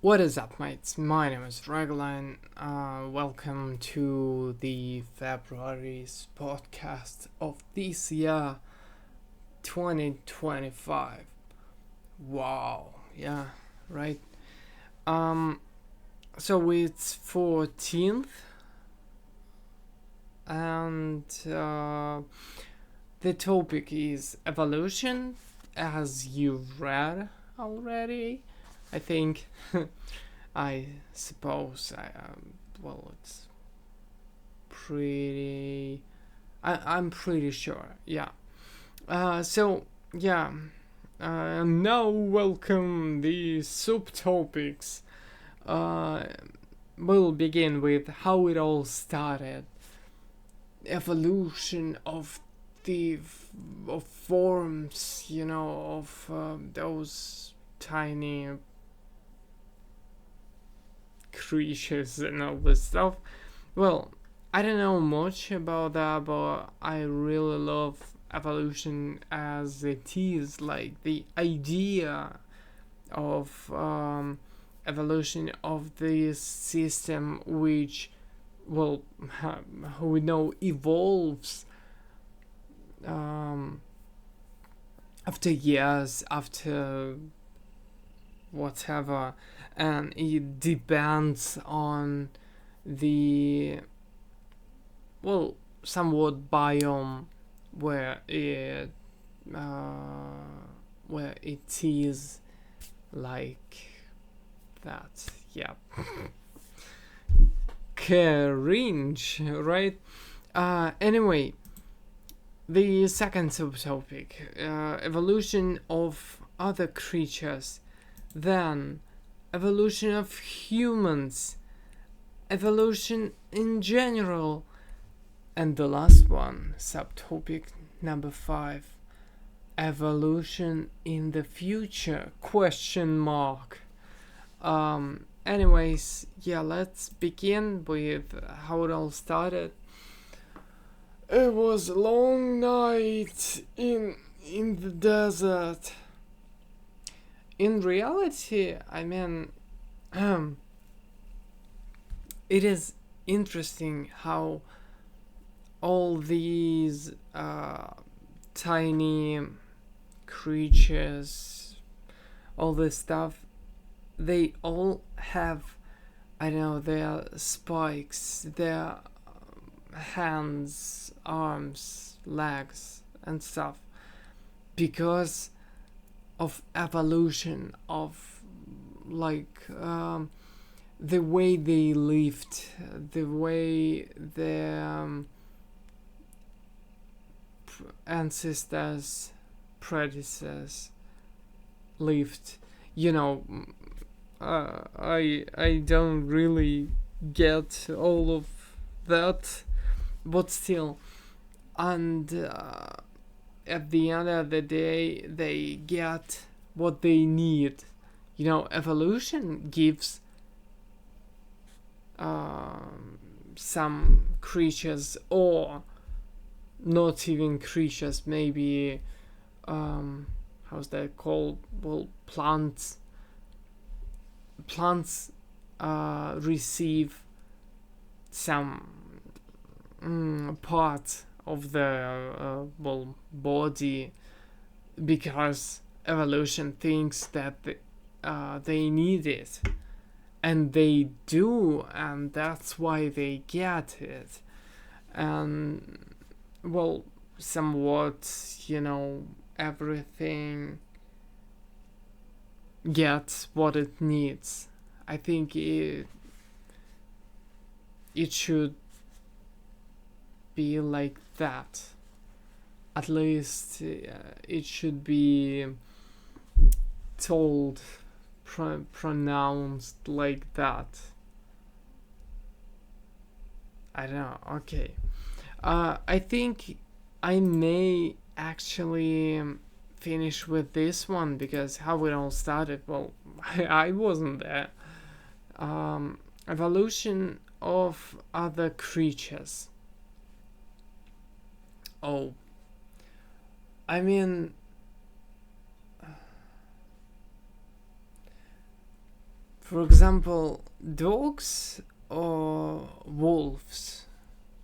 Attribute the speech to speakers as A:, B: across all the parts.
A: What is up, mates? My name is Ragoline. Welcome to the February's podcast of this year, 2025. Wow, yeah, right. Um, so it's 14th, and the topic is evolution, as you've read already. I think. I suppose. It's pretty. I'm pretty sure. Yeah. So yeah. Now welcome the subtopics. Uh, we'll begin with how it all started. Evolution of the of forms, of those tiny creatures and all this stuff. Well, I don't know much about that, but I really love evolution as it is. Like the idea of evolution of this system, which, well, we know evolves um, after years, after whatever, and it depends on the, well, somewhat biome where it where it is, like that. Yeah. Cringe, right? Anyway, the second subtopic, evolution of other creatures, then evolution of humans, evolution in general, and the last one, subtopic number 5, evolution in the future, question mark. Anyways, yeah, let's begin with how it all started. It was a long night in the desert. In reality, I mean, it is interesting how all these tiny creatures, all this stuff, they all have, I don't know, their spikes, their hands, arms, legs, and stuff, because of evolution, of like the way they lived, the way their ancestors, predecessors lived. You know, I don't really get all of that, but still, and at the end of the day, they get what they need. Evolution gives some creatures, or not even creatures, maybe how's that called? Well, plants receive some part of the body, because evolution thinks that they need it, and they do, and that's why they get it. And, well, somewhat, everything gets what it needs. I think it should be like that. At least it should be told, pronounced like that. I don't know. Okay. I think I may actually finish with this one, because how it all started, well, I wasn't there. Evolution of other creatures. Oh, I mean, For example, dogs or wolves,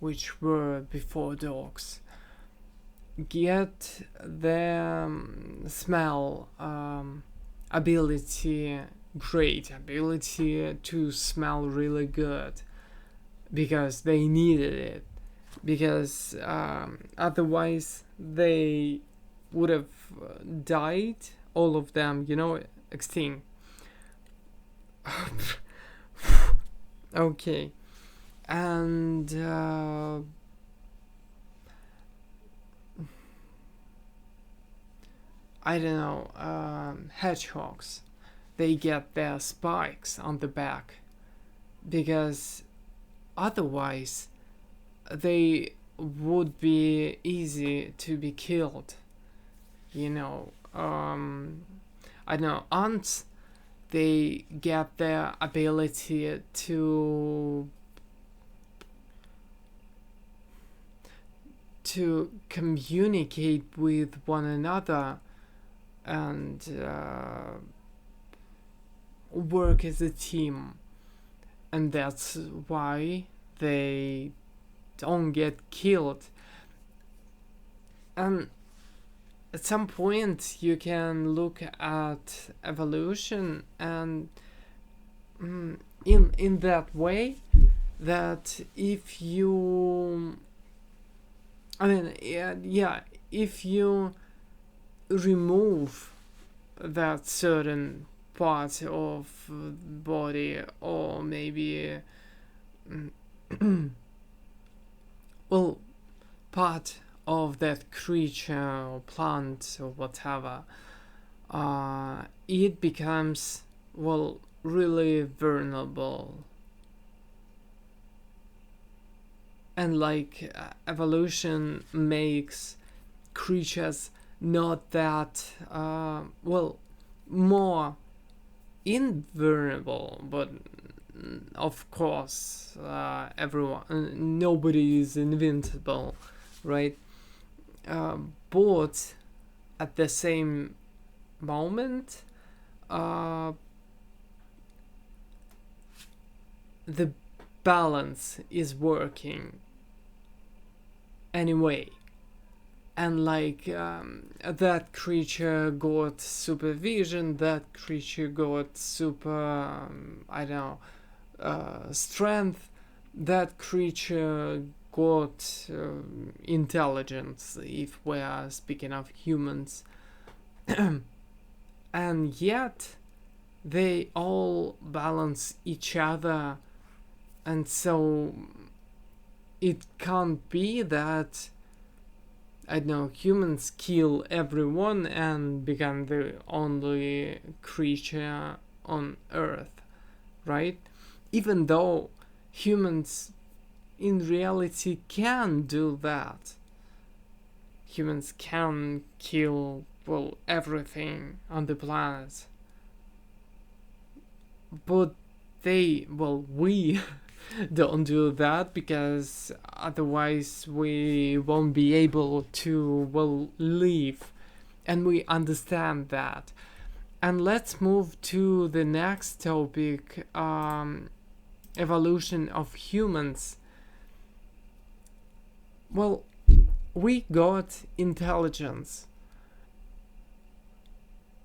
A: which were before dogs, get their smell ability, great ability to smell really good because they needed it, because otherwise they would have died, all of them, extinct. Okay, and I don't know, hedgehogs, they get their spikes on the back because otherwise they would be easy to be killed. I don't know, ants, they get their ability to communicate with one another and work as a team, and that's why they don't get killed. And at some point you can look at evolution and in that way, that if you if you remove that certain part of body, or maybe well, part of that creature or plant or whatever, it becomes, well, really vulnerable. And like evolution makes creatures not that more invulnerable, but of course everyone, nobody is invincible, right? But at the same moment, the balance is working anyway, and like that creature got supervision, that creature got super strength, that creature got intelligence, if we are speaking of humans. And yet they all balance each other, and so it can't be that, I don't know, humans kill everyone and become the only creature on Earth, right? Even though humans in reality can do that. Humans can kill, well, everything on the planet. But we don't do that, because otherwise we won't be able to, well, live. And we understand that. And let's move to the next topic, evolution of humans. Well, we got intelligence.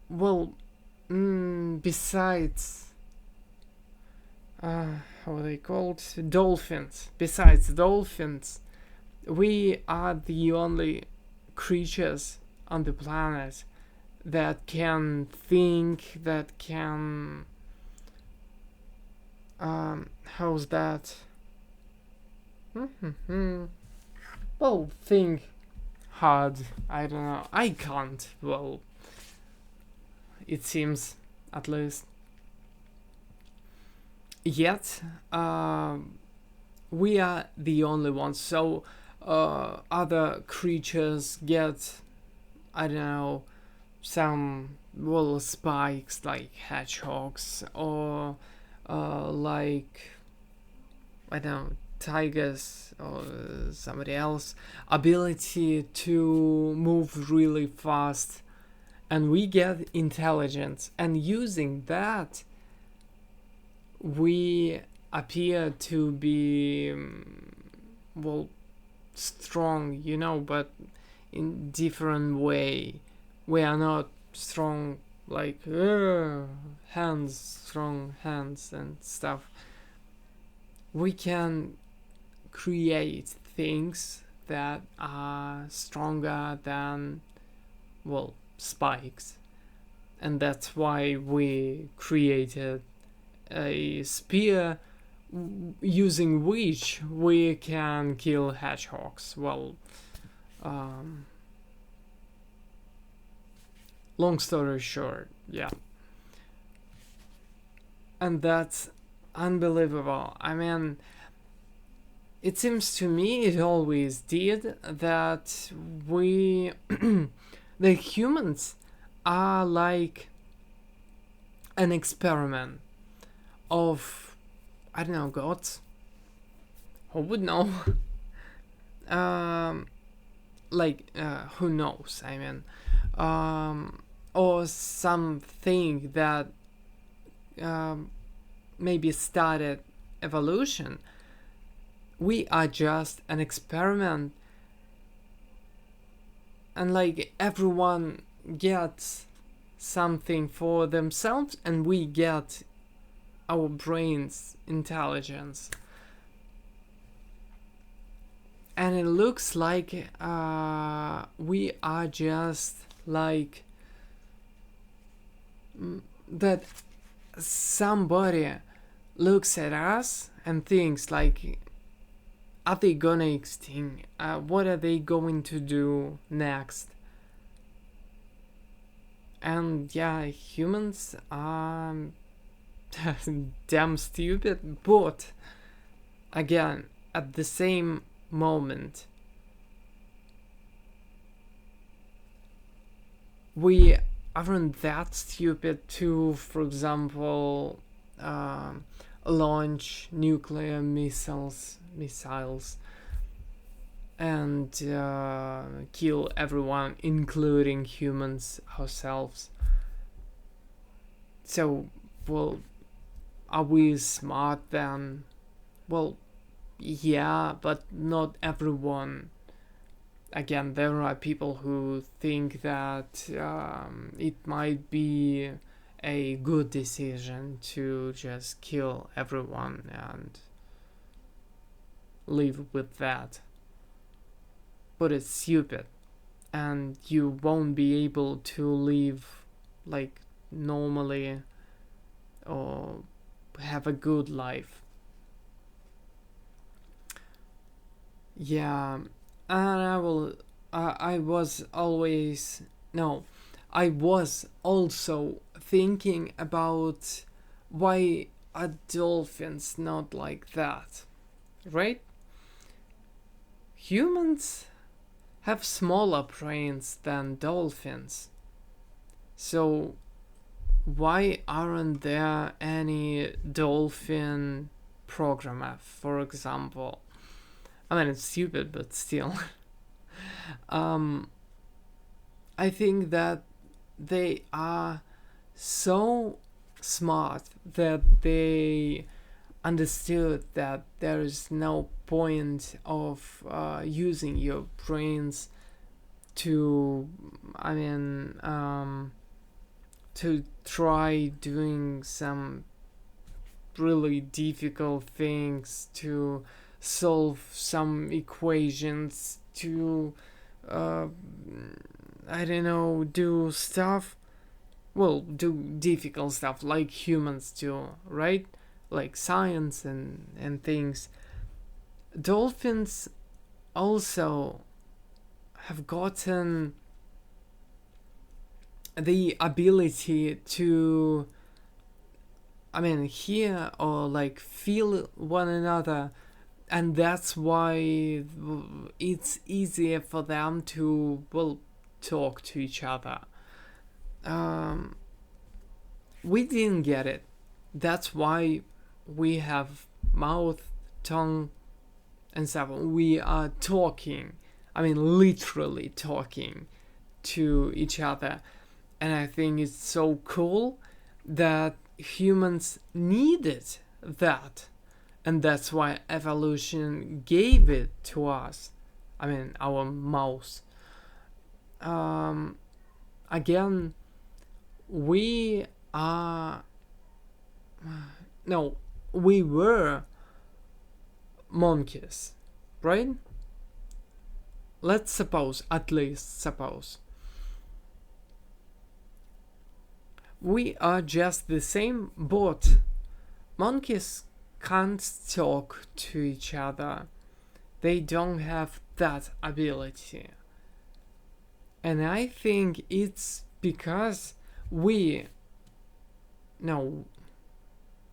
A: Well, besides how are they called? Dolphins. Besides dolphins, we are the only creatures on the planet that can think, that can how's that? Well, think hard. I don't know. I can't. Well, it seems, at least. Yet, we are the only ones. So, other creatures get, I don't know, some, well, spikes like hedgehogs, or like, I don't know, tigers or somebody else, ability to move really fast, and we get intelligence, and using that we appear to be, well, strong, but in different way. We are not strong like strong hands and stuff. We can create things that are stronger than, well, spikes. And that's why we created a spear using which we can kill hedgehogs. Well, long story short, yeah. And that's unbelievable. I mean, it seems to me it always did that we, the humans, are like an experiment of, I don't know, gods. Who would know? Who knows? I mean, or something that maybe started evolution. We are just an experiment, and like everyone gets something for themselves, and we get our brain's intelligence. And it looks like we are just like that. Somebody looks at us and thinks like, are they gonna extinct? What are they going to do next? And yeah, humans are damn stupid, but again, at the same moment, we aren't that stupid to, for example, launch nuclear missiles and kill everyone, including humans ourselves. So, well, are we smart then? Well, yeah, but not everyone. Again, there are people who think that it might be a good decision to just kill everyone and live with that. But it's stupid, and you won't be able to live like normally or have a good life. Yeah, and I was also thinking about why are dolphins not like that, right? Humans have smaller brains than dolphins, so why aren't there any dolphin programmer, for example? I mean, it's stupid, but still. I think that they are so smart that they understood that there is no point of using your brains to, to try doing some really difficult things, to solve some equations, to do stuff, do difficult stuff like humans do, right? Like science and things. Dolphins also have gotten the ability to hear or like feel one another, and that's why it's easier for them to talk to each other. We didn't get it. That's why we have mouth, tongue, and stuff. We are talking, literally talking to each other. And I think it's so cool that humans needed that. And that's why evolution gave it to us. I mean, our mouse. Um, Again, we are. No, we were monkeys, right? Let's suppose, at least suppose. We are just the same, but monkeys can't talk to each other. They don't have that ability. And I think it's because we. No,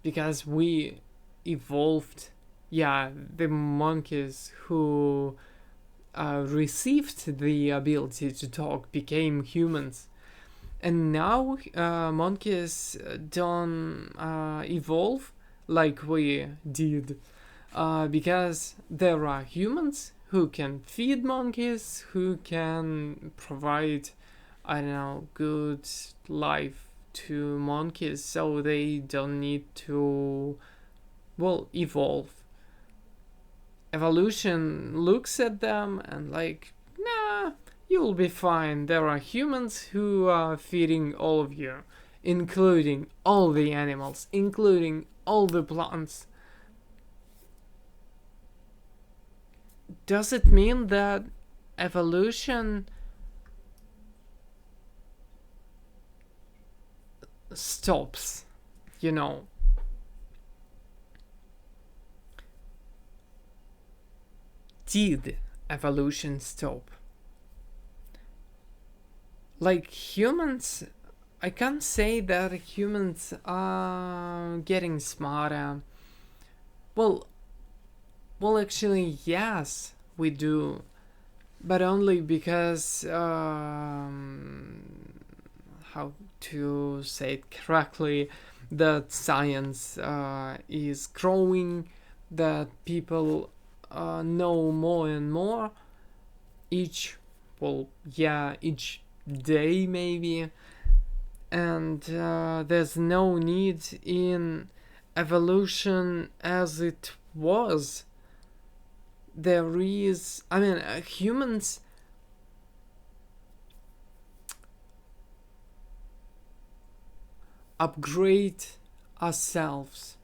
A: because we evolved. Yeah, the monkeys who received the ability to talk became humans. And now monkeys don't evolve like we did because there are humans who can feed monkeys, who can provide, I don't know, good life to monkeys, so they don't need to, well, evolve. Evolution looks at them and like, nah, you'll be fine. There are humans who are feeding all of you, including all the animals, including all the plants. Does it mean that evolution stops? You know, did evolution stop? Like humans, I can't say that humans are getting smarter. Well, actually, yes, we do, but only because how to say it correctly, that science is growing, that people know more and more each day maybe, and there's no need in evolution as it was. There is, I mean, humans upgrade ourselves.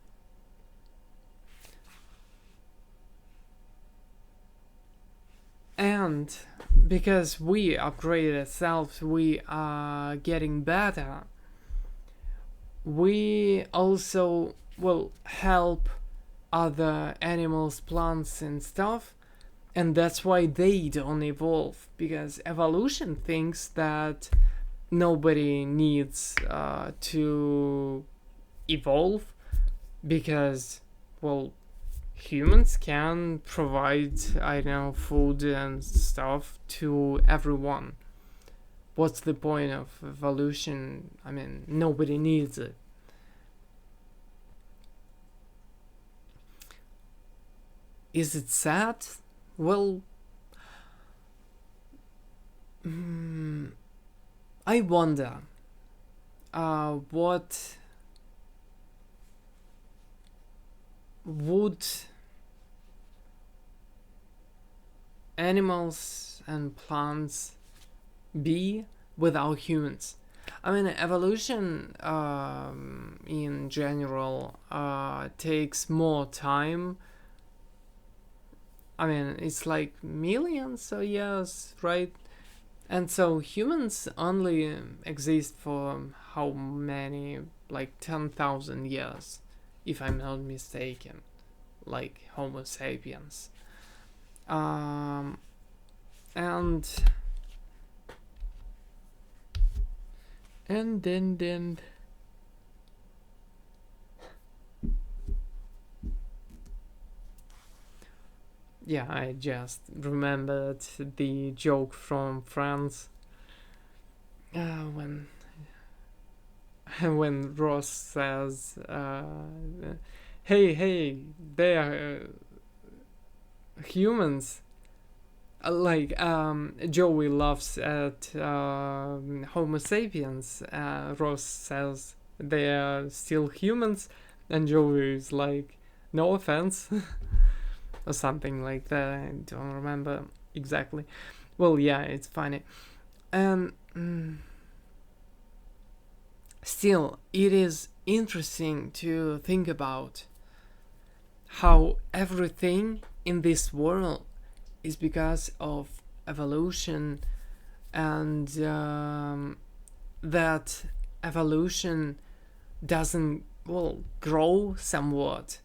A: And because we upgrade ourselves, we are getting better. We also will help other animals, plants, and stuff, and that's why they don't evolve, because evolution thinks that nobody needs to evolve because, well, humans can provide, I don't know, food and stuff to everyone. What's the point of evolution? I mean, nobody needs it. Is it sad? Well, I wonder what would animals and plants be without humans? I mean, evolution in general takes more time. I mean, it's like millions of years, right? And so humans only exist for how many? Like 10,000 years, if I'm not mistaken. Like Homo sapiens. And then yeah, I just remembered the joke from France when when Ross says, "Hey, they are humans." Like Joey laughs at Homo sapiens. Ross says they are still humans, And Joey is like, no offense, or something like that. I don't remember exactly. Well, yeah, it's funny. And still, it is interesting to think about how everything in this world is because of evolution, and that evolution doesn't, well, grow somewhat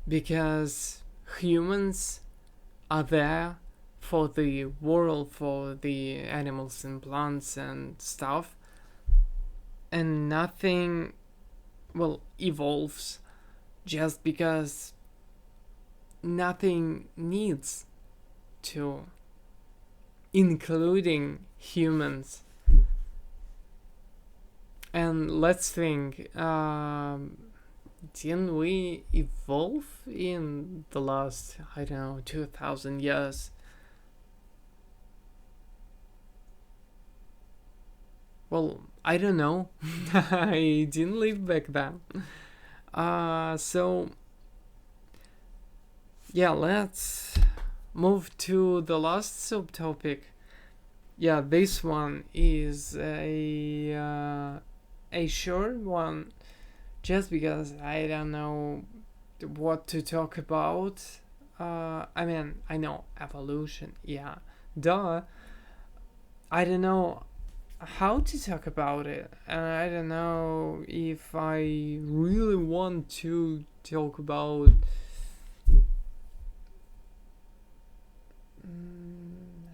A: because humans are there for the world, for the animals and plants and stuff, and nothing, well, evolves just because nothing needs to, including humans. And let's think, didn't we evolve in the last, I don't know, 2000 years? Well, I don't know. I didn't live back then. So, yeah, let's move to the last subtopic. Yeah, this one is a short one, just because I don't know what to talk about. I mean, I know evolution, yeah, duh. I don't know how to talk about it, and I don't know if I really want to talk about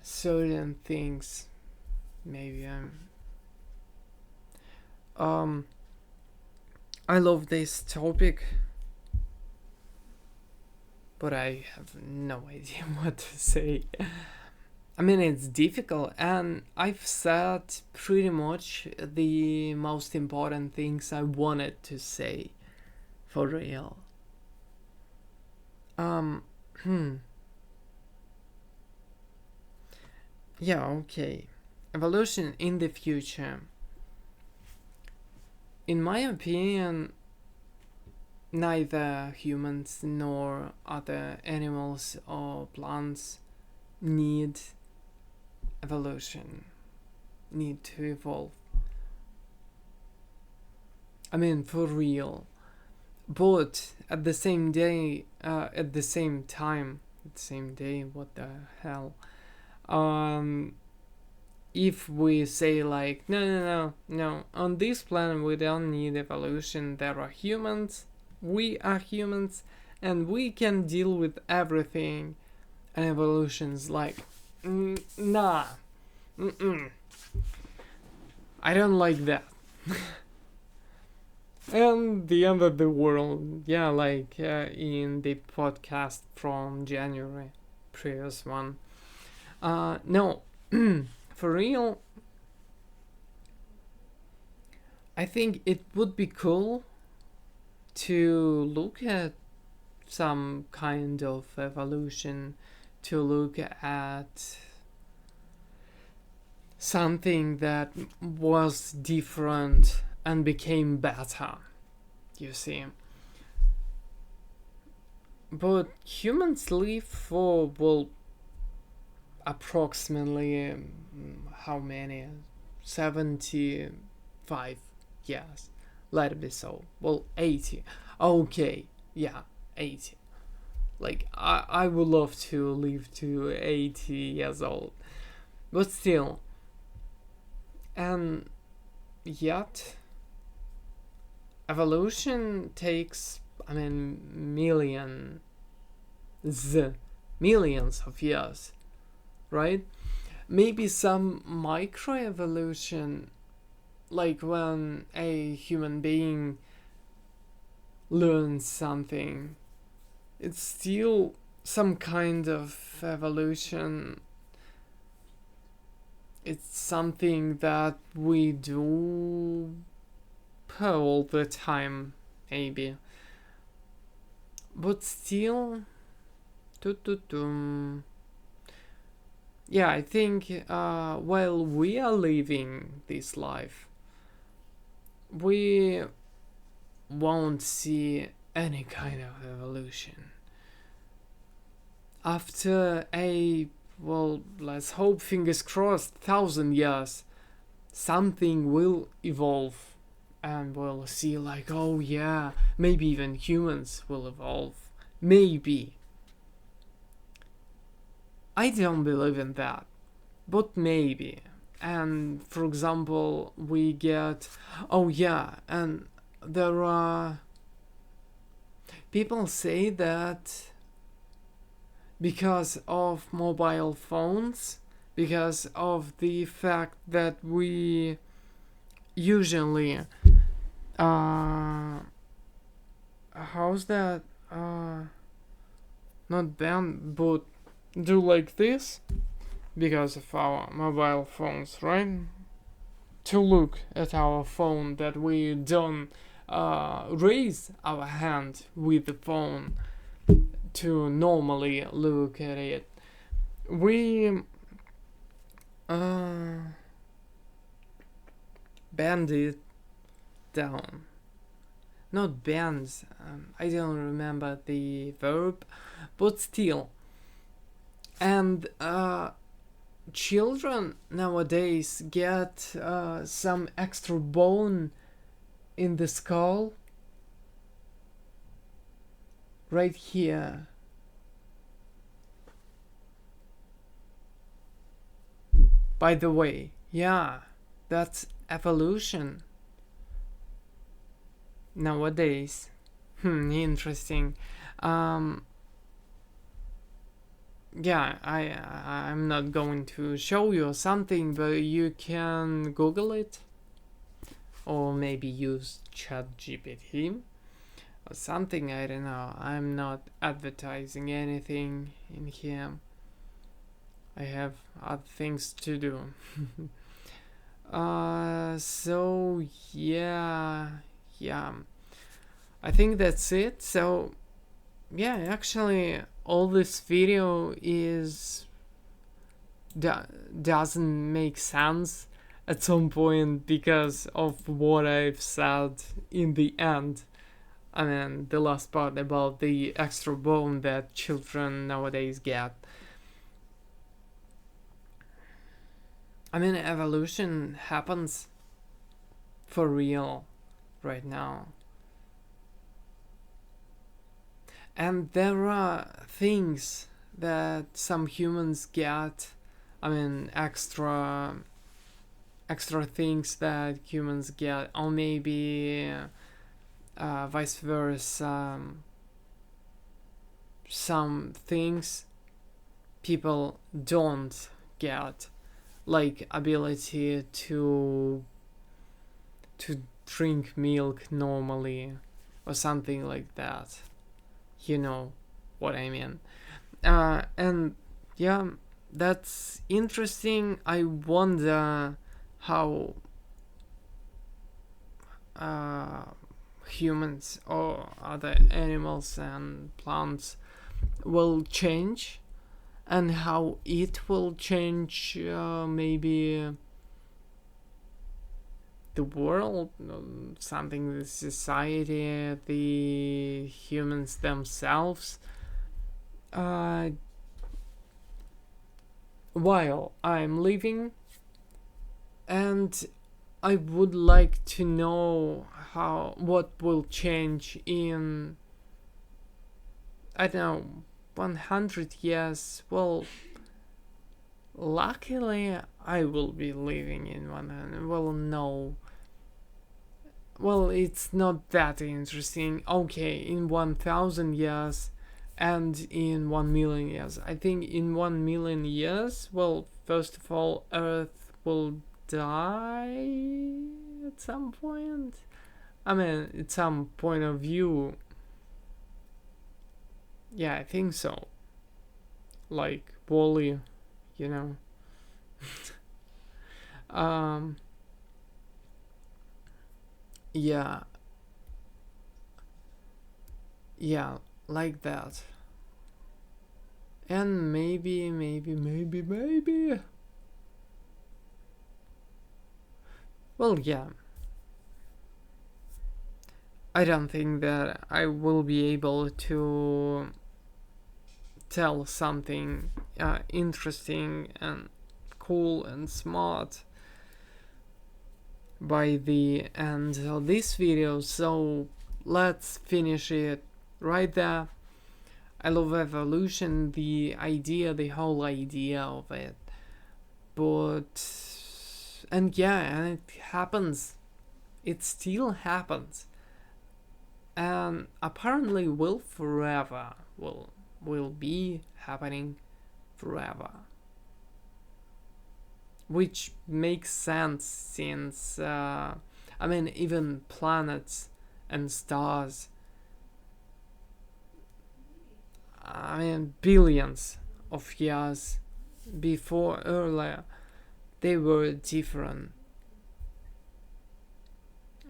A: certain things. Maybe um I love this topic, but I have no idea what to say. I mean, it's difficult, and I've said pretty much the most important things I wanted to say, for real. Hmm. Yeah, okay. Evolution in the future. In my opinion, neither humans nor other animals or plants need evolution, need to evolve. I mean, for real. But at the same day, at the same time, at the same day, what the hell? Um, if we say like, no, on this planet we don't need evolution, there are humans, we are humans, and we can deal with everything, and evolution's like, nah, I don't like that. And the end of the world, yeah, like in the podcast from January, previous one. No, for real, I think it would be cool to look at some kind of evolution, to look at something that was different and became better, you see. But humans live for, well, approximately how many? 75 years. Let it be so. Well, 80. Okay, yeah, 80. Like, I would love to live to 80 years old. But still. And yet, evolution takes, I mean, millions of years, right? Maybe some microevolution, like when a human being learns something, it's still some kind of evolution. It's something that we do all the time, maybe. But still, yeah, I think while we are living this life, we won't see any kind of evolution. After a, well, let's hope, fingers crossed, 1,000 years, something will evolve and we'll see, like, oh yeah, maybe even humans will evolve. Maybe. I don't believe in that, but maybe. And for example, we get, oh yeah, and there are people say that because of mobile phones, because of the fact that we usually how's that, not bend but do like this, because of our mobile phones, right? To look at our phone, that we don't raise our hand with the phone to normally look at it. We bend it down. Not bend, I don't remember the verb, but still. And children nowadays get some extra bone in the skull, right here. By the way, yeah, that's evolution nowadays. Interesting. Yeah, I'm not going to show you something, but you can Google it, or maybe use ChatGPT or something. I don't know. I'm not advertising anything in here. I have other things to do. So yeah. I think that's it. So yeah, actually, all this video doesn't make sense at some point because of what I've said in the end. I mean, the last part about the extra bone that children nowadays get. I mean, evolution happens for real right now. And there are things that some humans get. I mean, extra things that humans get, or maybe vice versa. Some things people don't get, like ability to drink milk normally, or something like that. You know what I mean. And yeah, that's interesting. I wonder how humans or other animals and plants will change, and how it will change maybe the world, something, the society, the humans themselves. While I'm living, and I would like to know what will change in, I don't know, 100 years. Well, luckily I will be living in 100. Well, no. Well, it's not that interesting. Okay, in 1,000 years and in 1 million years. I think in 1 million years, well, first of all, Earth will die at some point. I mean, at some point of view. Yeah, I think so. Like Wall-E, you know. Yeah, like that. And maybe. Well, yeah. I don't think that I will be able to tell something interesting and cool and smart by the end of this video, so let's finish it right there. I love evolution, the whole idea of it, and it happens, it still happens, and apparently will be happening forever. Which makes sense since, even planets and stars, billions of years earlier, they were different.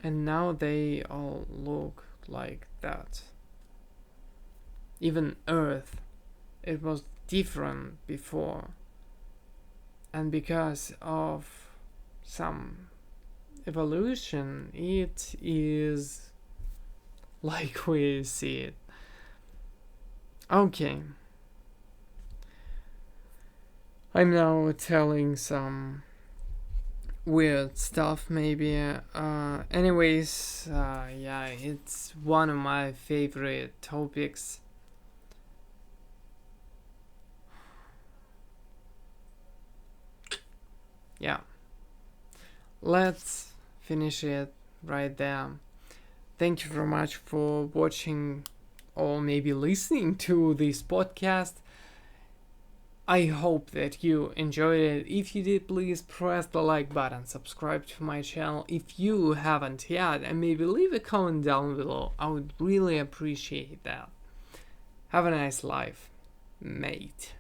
A: And now they all look like that. Even Earth, it was different before. And because of some evolution, it is like we see it. Okay. I'm now telling some weird stuff, maybe. It's one of my favorite topics. Yeah. Let's finish it right there. Thank you very much for watching or maybe listening to this podcast. I hope that you enjoyed it. If you did, please press the like button, subscribe to my channel if you haven't yet, and maybe leave a comment down below. I would really appreciate that. Have a nice life, mate.